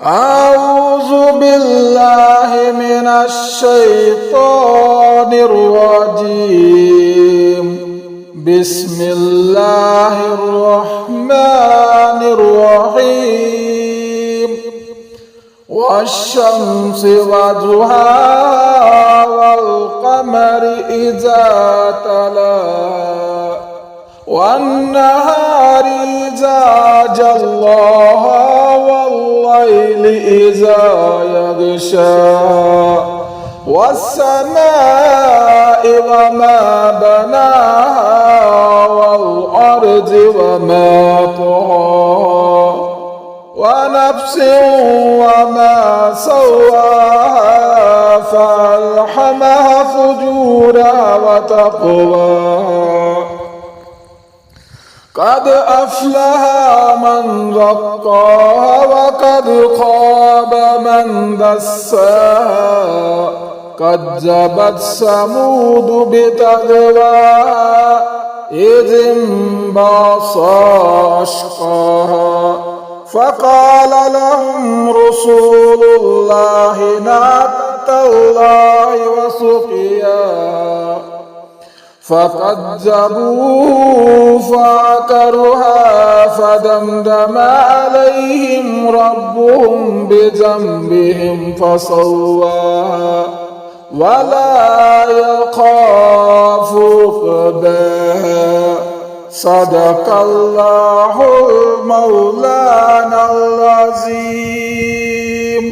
أعوذ بالله من الشيطان الرجيم. بسم الله الرحمن الرحيم. والشمس وضحاها والقمر إذا تلاها والنهار إذا جلاها والليل إذا يغشاها والسماء وما بناها والأرض وما طحاها ونفس وما سواها فألهمها فجورها وتقواها. قد أفلح من زكاها وقد خاب من دساها. كذبت ثمود بطغواها إذ انبعث أشقاها فقال لهم رسول الله ناقة الله وسقياها فكذبوه فعقروها فدمدم عليهم ربهم بذنبهم فسواها ولا يخاف عقباها. صدق الله المولانا العظيم.